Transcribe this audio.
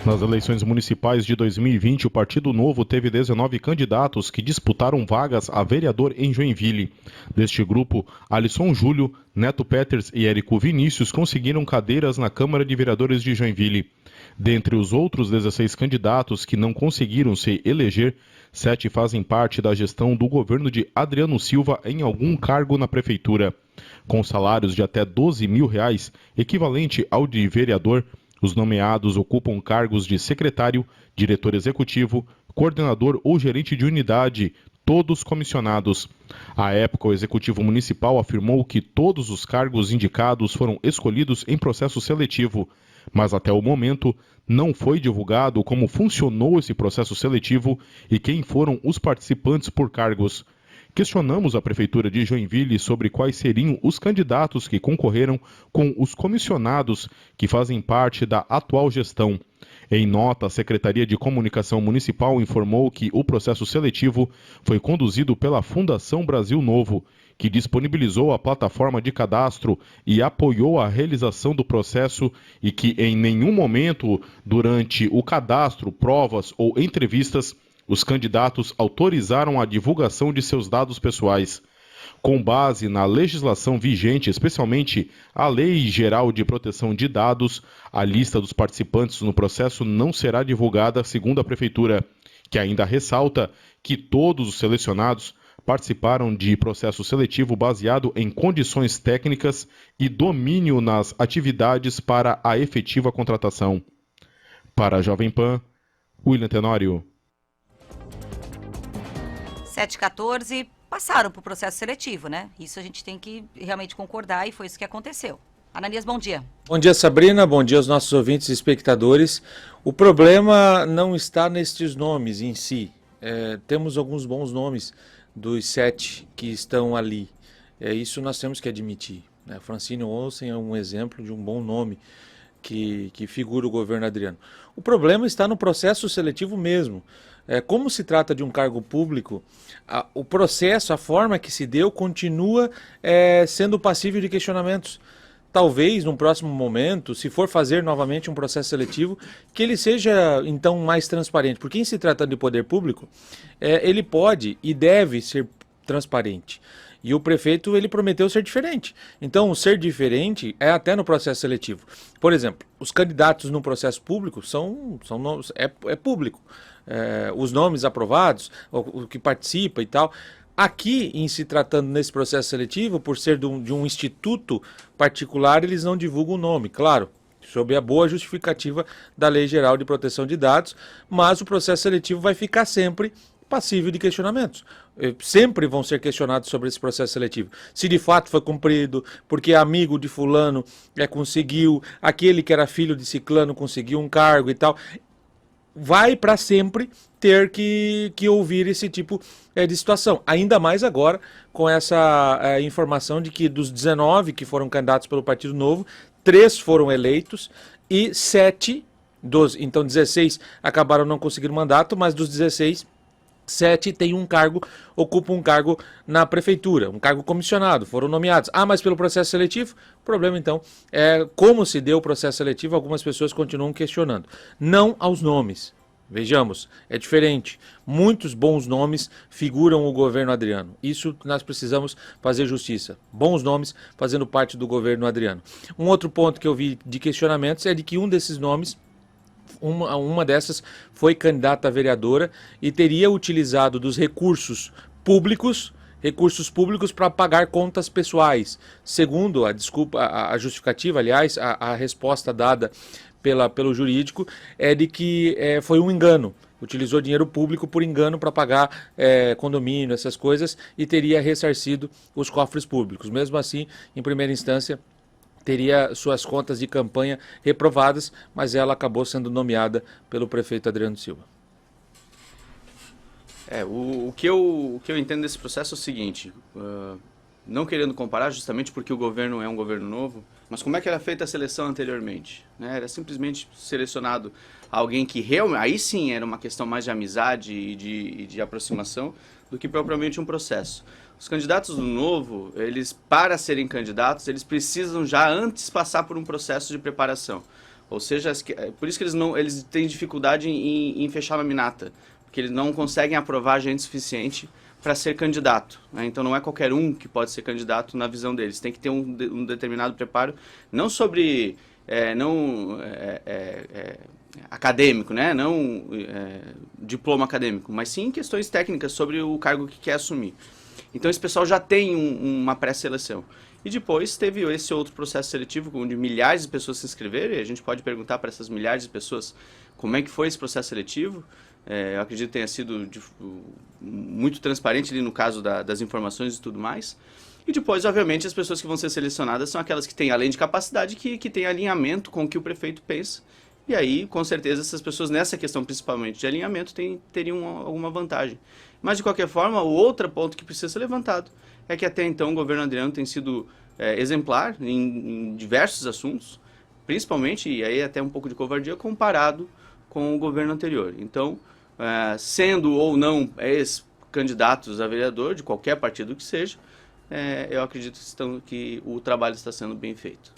Nas eleições municipais de 2020, o Partido Novo teve 19 candidatos que disputaram vagas a vereador em Joinville. Deste grupo, Alisson Júlio, Neto Peters e Érico Vinícius conseguiram cadeiras na Câmara de Vereadores de Joinville. Dentre os outros 16 candidatos que não conseguiram se eleger, 7 fazem parte da gestão do governo de Adriano Silva em algum cargo na prefeitura. Com salários de até R$ 12 mil, equivalente ao de vereador, os nomeados ocupam cargos de secretário, diretor executivo, coordenador ou gerente de unidade, todos comissionados. À época, o Executivo Municipal afirmou que todos os cargos indicados foram escolhidos em processo seletivo, mas até o momento não foi divulgado como funcionou esse processo seletivo e quem foram os participantes por cargos. Questionamos a Prefeitura de Joinville sobre quais seriam os candidatos que concorreram com os comissionados que fazem parte da atual gestão. Em nota, a Secretaria de Comunicação Municipal informou que o processo seletivo foi conduzido pela Fundação Brasil Novo, que disponibilizou a plataforma de cadastro e apoiou a realização do processo e que em nenhum momento, durante o cadastro, provas ou entrevistas, os candidatos autorizaram a divulgação de seus dados pessoais. Com base na legislação vigente, especialmente a Lei Geral de Proteção de Dados, a lista dos participantes no processo não será divulgada, segundo a Prefeitura, que ainda ressalta que todos os selecionados participaram de processo seletivo baseado em condições técnicas e domínio nas atividades para a efetiva contratação. Para a Jovem Pan, William Tenório. 7h14, passaram por processo seletivo, né? Isso a gente tem que realmente concordar e foi isso que aconteceu. Ananias, bom dia. Bom dia, Sabrina. Bom dia aos nossos ouvintes e espectadores. O problema não está nestes nomes em si. Temos alguns bons nomes dos 7 que estão ali. Isso nós temos que admitir, né? Francine Olsen é um exemplo de um bom nome que figura o governo Adriano. O problema está no processo seletivo mesmo. Como se trata de um cargo público, o processo, a forma que se deu, continua sendo passível de questionamentos. Talvez, num próximo momento, se for fazer novamente um processo seletivo, que ele seja, então, mais transparente. Porque em se tratando de poder público, ele pode e deve ser transparente. E o prefeito, ele prometeu ser diferente. Então, ser diferente é até no processo seletivo. Por exemplo, os candidatos no processo público é público. Os nomes aprovados, o que participa e tal. Aqui, em se tratando nesse processo seletivo, por ser de um instituto particular, eles não divulgam o nome, claro, sob a boa justificativa da Lei Geral de Proteção de Dados, mas o processo seletivo vai ficar sempre passível de questionamentos. Sempre vão ser questionados sobre esse processo seletivo. Se de fato foi cumprido, porque amigo de fulano conseguiu, aquele que era filho de ciclano conseguiu um cargo e tal. Vai para sempre ter que ouvir esse tipo de situação. Ainda mais agora com essa informação de que dos 19 que foram candidatos pelo Partido Novo, 3 foram eleitos e 7, então 16 acabaram não conseguindo mandato, mas dos 16, 7 ocupam um cargo na prefeitura, um cargo comissionado, foram nomeados. Mas pelo processo seletivo? O problema então é como se deu o processo seletivo, algumas pessoas continuam questionando. Não aos nomes. Vejamos, é diferente. Muitos bons nomes figuram o governo Adriano. Isso nós precisamos fazer justiça. Bons nomes fazendo parte do governo Adriano. Um outro ponto que eu vi de questionamentos é de que um desses nomes, uma dessas foi candidata a vereadora e teria utilizado dos recursos públicos para pagar contas pessoais. Segundo a justificativa, aliás, a resposta dada pelo jurídico é de que foi um engano. Utilizou dinheiro público por engano para pagar condomínio, essas coisas, e teria ressarcido os cofres públicos. Mesmo assim, em primeira instância, teria suas contas de campanha reprovadas, mas ela acabou sendo nomeada pelo prefeito Adriano Silva. O que eu entendo desse processo é o seguinte, não querendo comparar justamente porque o governo é um governo novo, mas como é que era feita a seleção anteriormente? Né? Era simplesmente selecionado alguém que realmente, aí sim era uma questão mais de amizade e de aproximação do que propriamente um processo. Os candidatos do Novo, eles para serem candidatos, eles precisam já antes passar por um processo de preparação. Ou seja, por isso que eles têm dificuldade em fechar a nominata, porque eles não conseguem aprovar gente suficiente para ser candidato, né? Então não é qualquer um que pode ser candidato na visão deles. Tem que ter um determinado preparo, não sobre acadêmico, né? Não diploma acadêmico, mas sim questões técnicas sobre o cargo que quer assumir. Então esse pessoal já tem uma pré-seleção. E depois teve esse outro processo seletivo, onde milhares de pessoas se inscreveram, e a gente pode perguntar para essas milhares de pessoas como é que foi esse processo seletivo. Eu acredito que tenha sido muito transparente ali no caso das informações e tudo mais. E depois, obviamente, as pessoas que vão ser selecionadas são aquelas que têm, além de capacidade, que têm alinhamento com o que o prefeito pensa. E aí, com certeza, essas pessoas, nessa questão principalmente de alinhamento, teriam alguma vantagem. Mas, de qualquer forma, o outro ponto que precisa ser levantado é que até então o governo Adriano tem sido exemplar em diversos assuntos, principalmente, e aí até um pouco de covardia, comparado com o governo anterior. Então, sendo ou não ex-candidatos a vereador, de qualquer partido que seja, eu acredito que o trabalho está sendo bem feito.